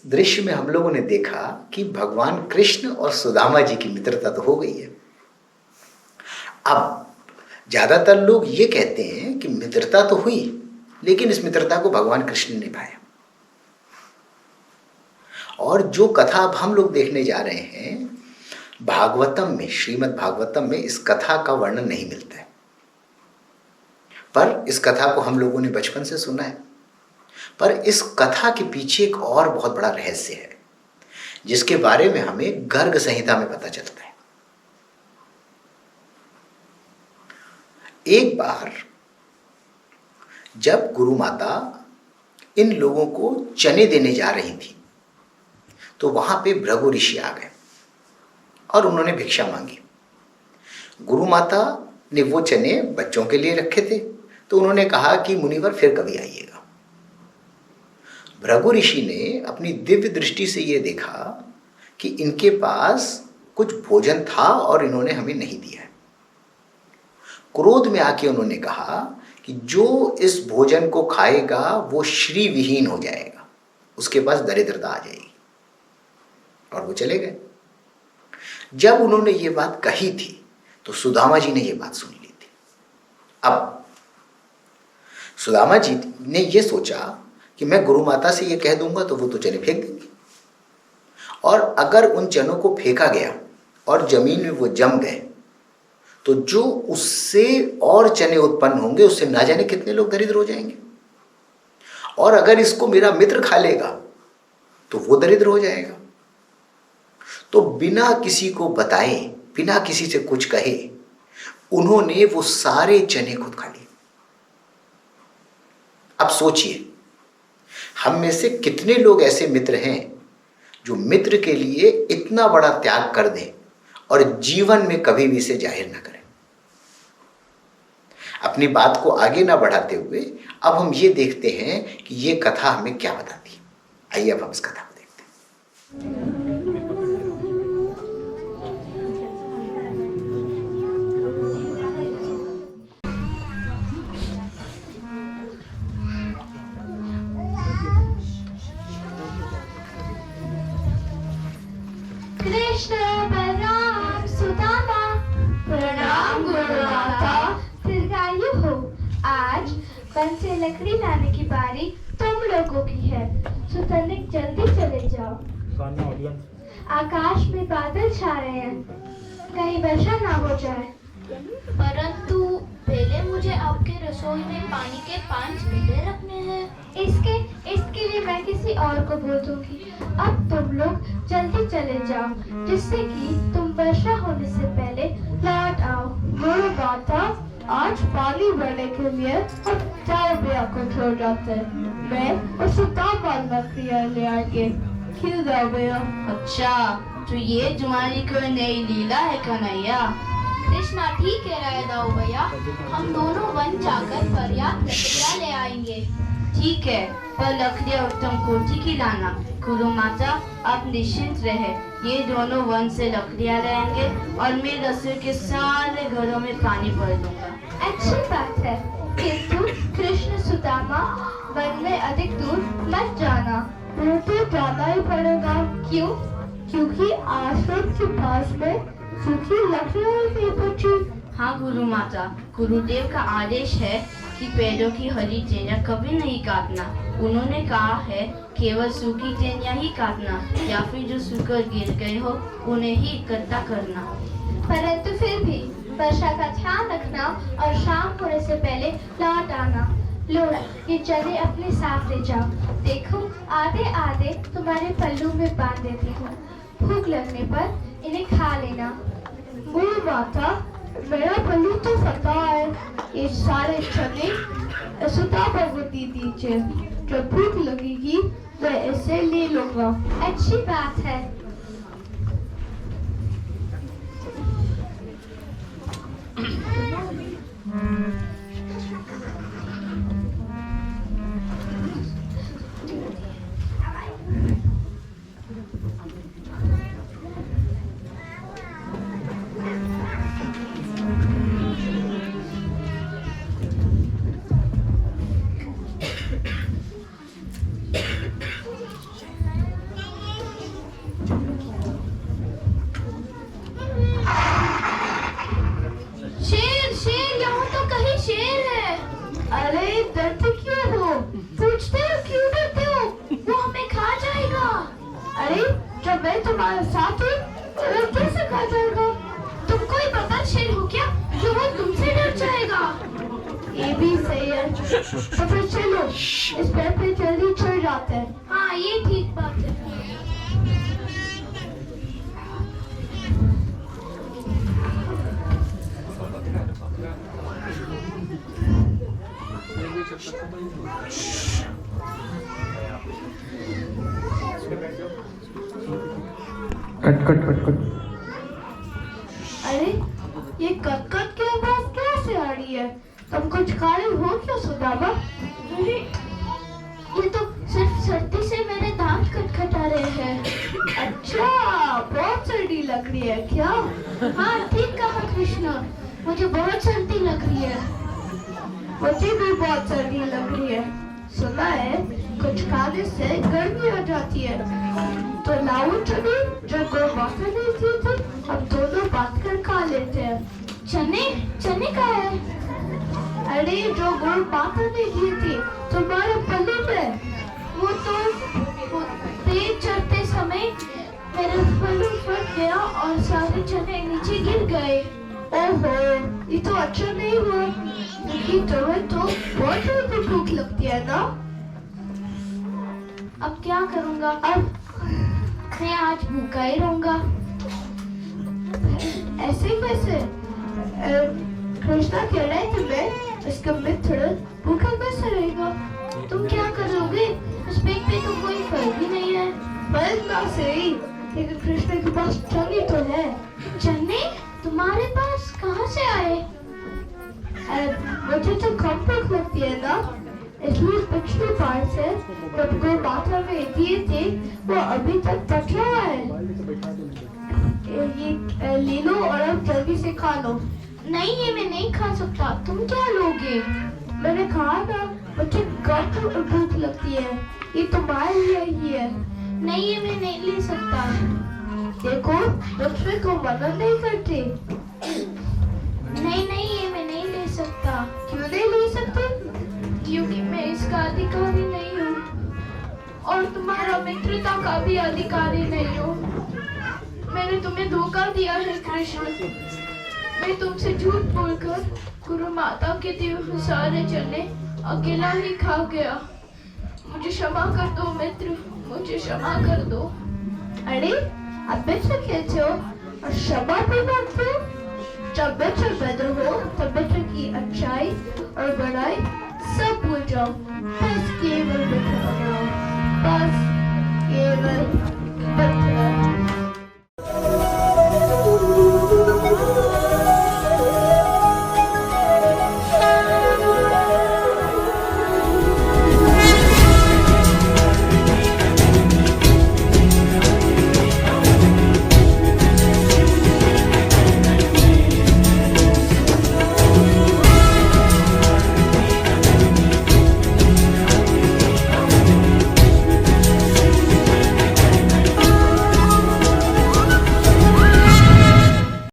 दृश्य में हम लोगों ने देखा कि भगवान कृष्ण और सुदामा जी की मित्रता तो हो गई है। अब ज्यादातर लोग ये कहते हैं कि मित्रता तो हुई, लेकिन इस मित्रता को भगवान कृष्ण ने निभाया। और जो कथा अब हम लोग देखने जा रहे हैं, भागवतम में, श्रीमद् भागवतम में इस कथा का वर्णन नहीं मिलता है, पर इस कथा को हम लोगों ने बचपन से सुना है। पर इस कथा के पीछे एक और बहुत बड़ा रहस्य है, जिसके बारे में हमें गर्ग संहिता में पता चलता है। एक बार जब गुरु माता इन लोगों को चने देने जा रही थी, तो वहां पे भृगु ऋषि आ गए और उन्होंने भिक्षा मांगी। गुरु माता ने वो चने बच्चों के लिए रखे थे, तो उन्होंने कहा कि मुनिवर फिर कभी आइएगा। भृगु ऋषि ने अपनी दिव्य दृष्टि से ये देखा कि इनके पास कुछ भोजन था और इन्होंने हमें नहीं दिया है। क्रोध में आके उन्होंने कहा कि जो इस भोजन को खाएगा वो श्री विहीन हो जाएगा, उसके पास दरिद्रता आ जाएगी। और वो चले गए। जब उन्होंने ये बात कही थी तो सुदामा जी ने ये बात सुन ली थी। अब सुदामा जी ने ये सोचा कि मैं गुरु माता से ये कह दूंगा तो वो तो चने फेंक देंगी, और अगर उन चनों को फेंका गया और जमीन में वो जम गए तो जो उससे और चने उत्पन्न होंगे, उससे ना जाने कितने लोग दरिद्र हो जाएंगे। और अगर इसको मेरा मित्र खा लेगा तो वो दरिद्र हो जाएगा। तो बिना किसी को बताए, बिना किसी से कुछ कहे, उन्होंने वो सारे चने खुद खा लिए। अब सोचिए, हम में से कितने लोग ऐसे मित्र हैं जो मित्र के लिए इतना बड़ा त्याग कर दें और जीवन में कभी भी इसे जाहिर ना करें। अपनी बात को आगे ना बढ़ाते हुए अब हम ये देखते हैं कि ये कथा हमें क्या बताती है। आइए अब हम इस कथा को देखते हैं। कृष्ण बलराम सुदामा, प्रणाम गुरु माता, दीर्घायु हो। आज वन से लकड़ी लाने की बारी तुम लोगों की है। सुतनिक जल्दी चले जाओ। आकाश में बादल छा रहे हैं, कहीं वर्षा ना हो जाए। परंतु पहले मुझे आपके रसोई में पानी के 5 लीटर रखने हैं। इसके लिए मैं किसी और को बोल दूंगी। अब तुम लोग जल्दी चले जाओ, जिससे कि तुम वर्षा होने से पहले लौट आओ। गुरु माता, आज पानी भरने के लिए हम 4 भैया को छोड़ जाते हैं। मैं और सुदामा लकड़ियाँ ले आएंगे। क्यों जाओ भैया? अच्छा, तो ये तुम्हारी कोई नई लीला है कन्हैया? कृष्णा ठीक कह रहा है दाऊ भैया, हम दोनों वन जाकर पर्याप्त लकड़ियाँ ले आएंगे। ठीक है, पर लकड़ियाँ उत्तम कोटि की लाना। गुरु माता, आप निश्चिंत रहे, ये दोनों वन से लकड़ियाँ ले आएंगे और मैं रसोई के सारे घरों में पानी भर दूंगा। अच्छी बात है, किंतु कृष्ण सुदामा वन में अधिक दूर मत जाना। वो तो जाना ही पड़ेगा। क्यों? क्योंकि आश्रम के पास में सूखी लकड़ियाँ नहीं बची। हाँ गुरु माता, गुरुदेव का आदेश है कि पेड़ों की हरी टहनियाँ कभी नहीं काटना। उन्होंने कहा है केवल सूखी टहनियाँ ही काटना, या फिर जो सूखकर गिर गए हो उन्हें ही इकट्ठा करना। परंतु फिर भी वर्षा का ध्यान रखना और शाम होने से पहले लौट आना। लो, ये चने अपने साथ ले जाओ। देखो, आधे आधे तुम्हारे पल्लू में बांध देती हूँ। भूख लगने पर इन्हें खा लेना। गुरु माता, मेरा पल्लू तो फटा है। ये सारे चने सुदामा को दे दीजिए। जब भूख लगेगी मैं इसे ले लूंगा। अच्छी बात है। तुम्हारे साथ हूँ तो कैसे खा जाएगा? तुमको ही पता शेर हो क्या जो वो तुमसे डर जाएगा? ये भी सही है। तो फिर चलो इस पेड़ पे जल्दी चढ़ जाते हैं। हाँ ये ठीक बात है। Cut cut cut cut. अरे ये कट की आवाज कैसे आ रही है? तुम कुछ कारण हो क्या सुदामा? अरे ये तो सिर्फ सर्दी से मेरे दांत खटखटा रहे हैं। अच्छा, बहुत सर्दी लग रही है क्या? हाँ ठीक कहा कृष्णा, मुझे बहुत सर्दी लग रही है। मुझे भी बहुत सर्दी लग रही है। सुना है कुछ खाने से गर्मी आ जाती है। तो लाओ चने जो गुड़ माता ने दिए थे, हम दोनों बात कर खा लेते हैं। चने चने का है? अरे जो गुड़ माता ने दिए थे तुम्हारे पल्ले में, वो तेज चढ़ते समय मेरा पल्लू फट गया और सारे चने नीचे गिर गए। ओहो, ये तो अच्छा नहीं हुआ क्योंकि तुम्हें तो बहुत जल्दी भूख लगती है ना। अब क्या करूँगा? अब मैं आज भूखा ही रहूँगा। ऐसे कैसे? कृष्णा कह रहे थे मैं इसका मित्र भूखा कैसे रहेगा? तुम क्या करोगे? उस पेड़ पे तो कोई फल भी नहीं है। फल ना सही, लेकिन कृष्णा के पास चने तो है। चने तुम्हारे पास कहाँ से आए? मुझे तो कम भूख लगती है ना, इसलिए पिछली बार से जब गुड़ माता में दिए थे वो अभी तक बच रहा है। ये ले लो और अब जल्दी से खा लो। नहीं ये मैं नहीं खा सकता। तुम क्या लोगे? मैंने कहा ना मुझे कम भूख लगती है, ये तुम्हारे लिए ही है। नहीं ये मैं नहीं ले सकता। देखो दूसरे को मना नहीं करते। नहीं नहीं ये मैं नहीं ले सकता। क्यों नहीं ले सकते? क्योंकि मैं इसका अधिकारी नहीं हूँ और तुम्हारा मित्रता का भी अधिकारी नहीं हूँ। मैंने तुम्हें धोखा दिया है कृष्ण। मैं तुमसे झूठ बोलकर गुरु माता के दिए हुए सारे चने अकेला ही खा गया। मुझे क्षमा कर दो मित्र, मुझे क्षमा कर दो। अरे अब मित्र कहते हो और क्षमा भी मांगते हो? जब मित्र बदल हो तब मित्र की अच्छाई और बड़ाई सब भूल जाओ, बस केवल मित्र बनाओ, बस केवल